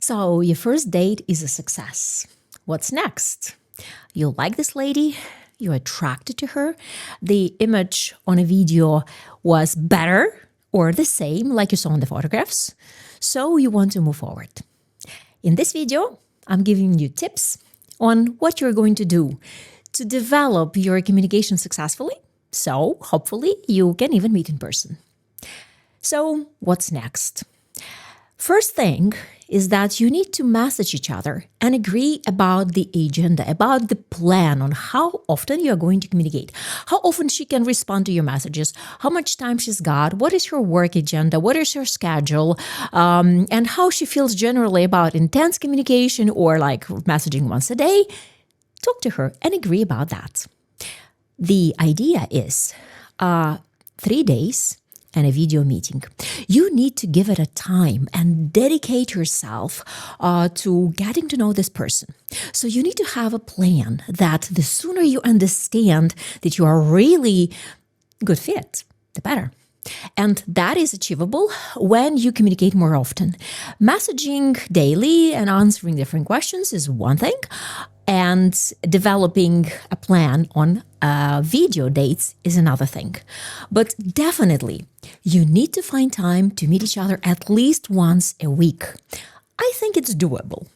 So your first date is a success. What's next? You like this lady, you're attracted to her, the image on a video was better or the same like you saw in the photographs, so you want to move forward. In this video, I'm giving you tips on what you're going to do to develop your communication successfully, so hopefully you can even meet in person. So what's next? First thing is that you need to message each other and agree about the agenda, about the plan on how often you're going to communicate, how often she can respond to your messages, how much time she's got, what is her work agenda, what is her schedule, and how she feels generally about intense communication or like messaging once a day. Talk to her and agree about that. The idea is 3 days and a video meeting. You need to give it a time and dedicate yourself to getting to know this person. So you need to have a plan that the sooner you understand that you are really good fit, the better. And that is achievable when you communicate more often. Messaging daily and answering different questions is one thing, and developing a plan on video dates is another thing. But definitely, you need to find time to meet each other at least once a week. I think it's doable.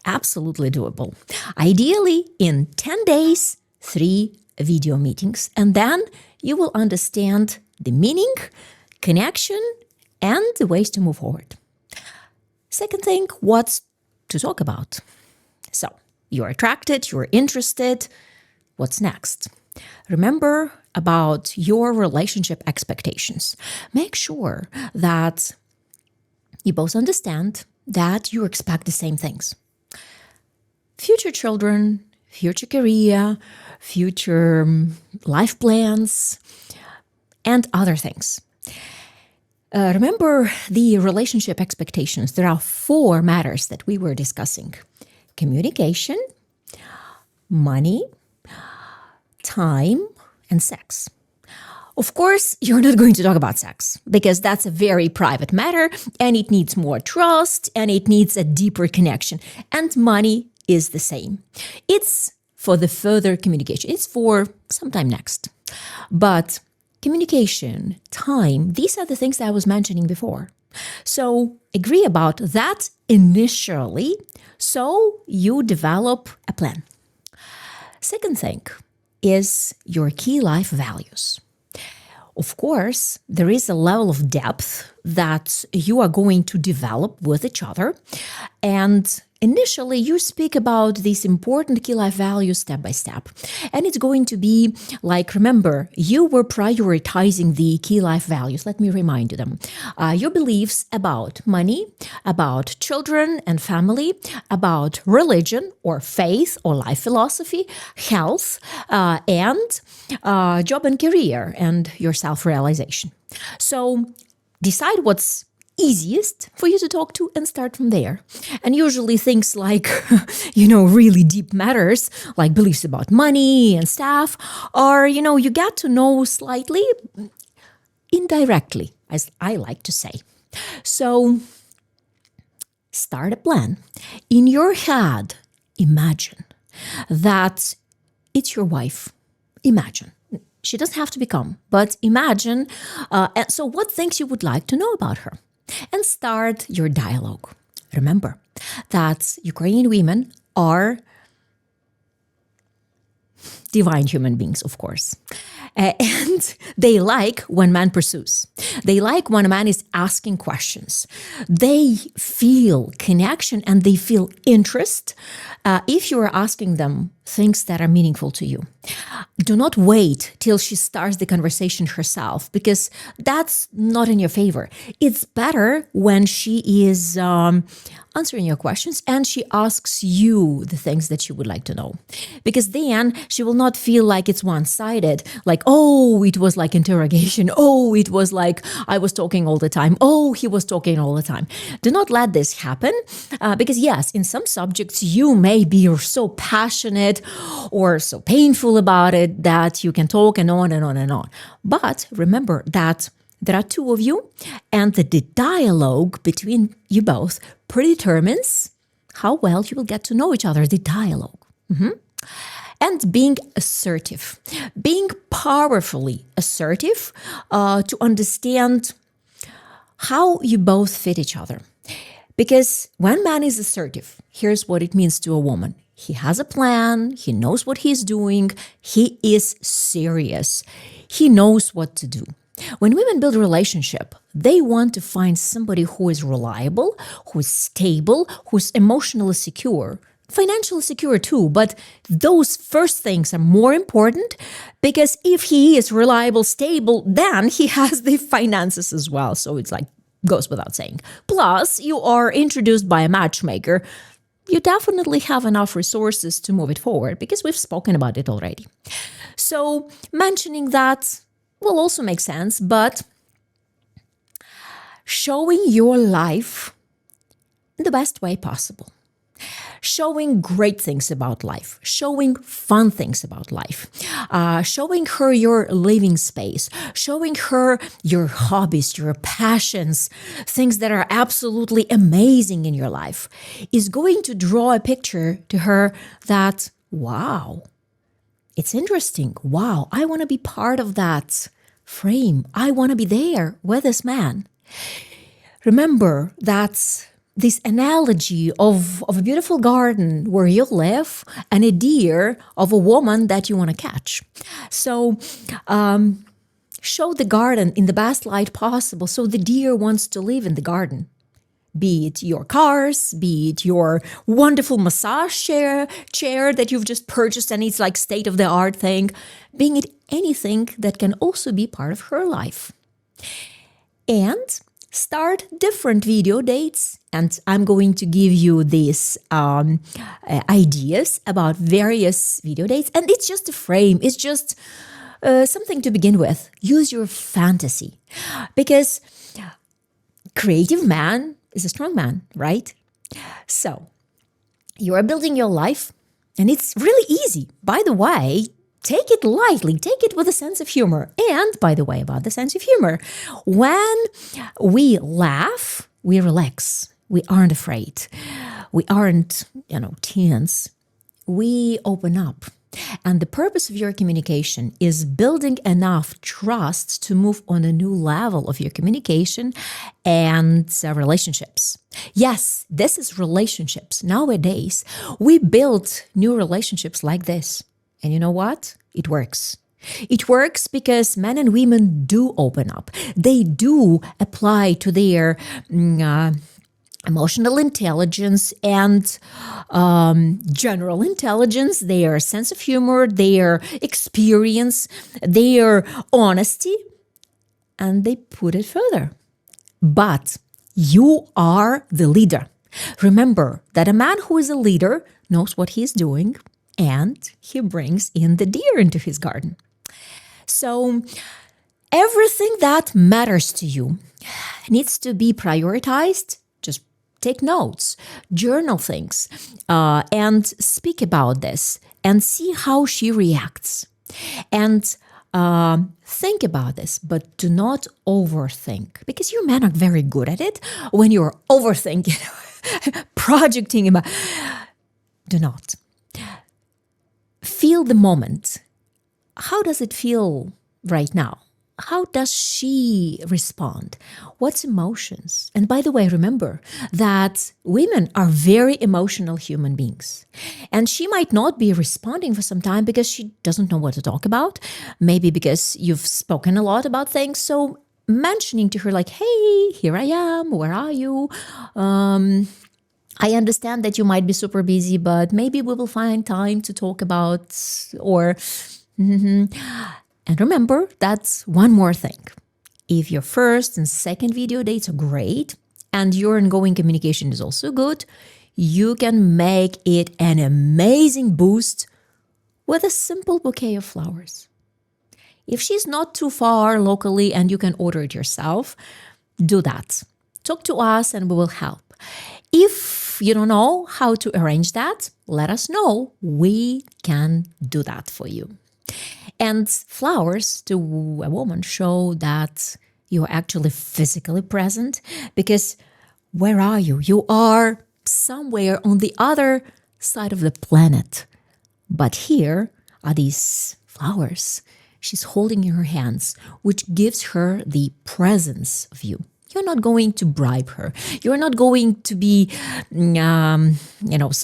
Absolutely doable. Ideally, in 10 days, 3 video meetings, and then you will understand the meaning, connection, and the ways to move forward. Second thing, what to talk about. So, you're attracted, you're interested. What's next? Remember about your relationship expectations. Make sure that you both understand that you expect the same things. Future children, future career, future life plans, and other things. Remember the relationship expectations. There are 4 matters that we were discussing. Communication, money, time, and sex. Of course, you're not going to talk about sex because that's a very private matter and it needs more trust and it needs a deeper connection. And money is the same. It's for the further communication. It's for sometime next. But communication, time, these are the things that I was mentioning before. So agree about that initially so you develop a plan. Second thing is your key life values. Of course, there is a level of depth that you are going to develop with each other. And initially, you speak about these important key life values step by step. And it's going to be like, remember, you were prioritizing the key life values. Let me remind you them. Your beliefs about money, about children and family, about religion or faith or life philosophy, health, and job and career, and your self-realization. So decide what's easiest for you to talk to and start from there. And usually things like, really deep matters, like beliefs about money and stuff, are, you get to know slightly indirectly, as I like to say. So start a plan. In your head, imagine that it's your wife. Imagine. She doesn't have to become, but imagine. So what things you would like to know about her? And start your dialogue. Remember that Ukrainian women are divine human beings, of course. And they like when man pursues. They like when a man is asking questions. They feel connection and they feel interest if you are asking them things that are meaningful to you. Do not wait till she starts the conversation herself, because that's not in your favor. It's better when she is answering your questions and she asks you the things that you would like to know. Because then she will not feel like it's one-sided, like, oh, it was like interrogation. Oh, it was like I was talking all the time. Oh, he was talking all the time. Do not let this happen because yes, in some subjects you may be so passionate or so painful about it that you can talk and on and on and on. But remember that There are two of you, and the dialogue between you both predetermines how well you will get to know each other, the dialogue. And being assertive, being powerfully assertive to understand how you both fit each other. Because when man is assertive, here's what it means to a woman. He has a plan, he knows what he's doing, he is serious, he knows what to do. When women build a relationship, they want to find somebody who is reliable, who is stable, who's emotionally secure, financially secure too, but those first things are more important because if he is reliable, stable, then he has the finances as well. So it's like, goes without saying. Plus, you are introduced by a matchmaker. You definitely have enough resources to move it forward because we've spoken about it already. So mentioning that will also make sense, but showing your life in the best way possible. Showing great things about life, showing fun things about life, showing her your living space, showing her your hobbies, your passions, things that are absolutely amazing in your life is going to draw a picture to her that, wow, it's interesting. Wow, I want to be part of that frame. I want to be there with this man. Remember that this analogy of a beautiful garden where you live and a deer of a woman that you want to catch. So show the garden in the best light possible so the deer wants to live in the garden. Be it your cars, be it your wonderful massage chair that you've just purchased and it's like state-of-the-art thing, being it anything that can also be part of her life. And start different video dates, and I'm going to give you these ideas about various video dates, and it's just a frame, it's just something to begin with. Use your fantasy, because creative man is a strong man, right? So you are building your life, and it's really easy. By the way, take it lightly, take it with a sense of humor. And by the way, about the sense of humor, when we laugh, we relax. We aren't afraid. We aren't, tense. We open up. And the purpose of your communication is building enough trust to move on a new level of your communication and relationships. Yes, this is relationships. Nowadays, we build new relationships like this. And you know what? It works. It works because men and women do open up. They do apply to their emotional intelligence and general intelligence, their sense of humor, their experience, their honesty, and they put it further. But you are the leader. Remember that a man who is a leader knows what he's doing, and he brings in the deer into his garden. So everything that matters to you needs to be prioritized. Just take notes, journal things, and speak about this and see how she reacts. And think about this, but do not overthink, because you men are very good at it. When you're overthinking, projecting about, do not. Feel the moment. How does it feel right now? How does she respond? What's emotions? And by the way, remember that women are very emotional human beings. And she might not be responding for some time because she doesn't know what to talk about. Maybe because you've spoken a lot about things. So mentioning to her like, hey, here I am. Where are you? I understand that you might be super busy, but maybe we will find time to talk about, or... And remember, that's one more thing. If your first and second video dates are great and your ongoing communication is also good, you can make it an amazing boost with a simple bouquet of flowers. If she's not too far locally and you can order it yourself, do that. Talk to us and we will help. If you don't know how to arrange that, let us know. We can do that for you. And flowers to a woman show that you're actually physically present, because where are you? You are somewhere on the other side of the planet. But here are these flowers she's holding in her hands, which gives her the presence of you. You're not going to bribe her. You're not going to be,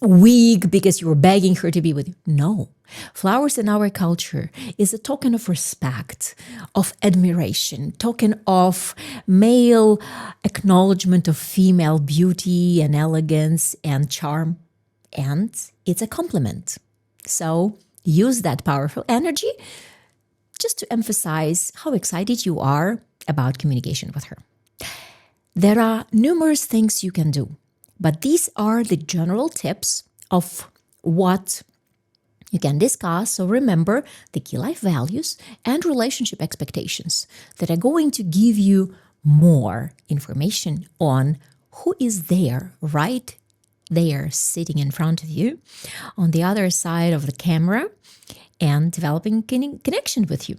weak because you're begging her to be with you. No. Flowers in our culture is a token of respect, of admiration, token of male acknowledgement of female beauty and elegance and charm. And it's a compliment. So use that powerful energy just to emphasize how excited you are about communication with her. There are numerous things you can do, but these are the general tips of what you can discuss. So remember the key life values and relationship expectations that are going to give you more information on who is there, right there, sitting in front of you, on the other side of the camera, and developing connection with you.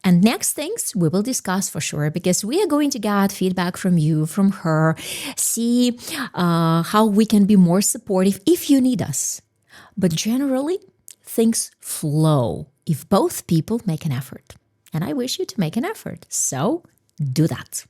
And next things we will discuss for sure, because we are going to get feedback from you, from her, see how we can be more supportive if you need us. But generally, things flow if both people make an effort. And I wish you to make an effort. So do that.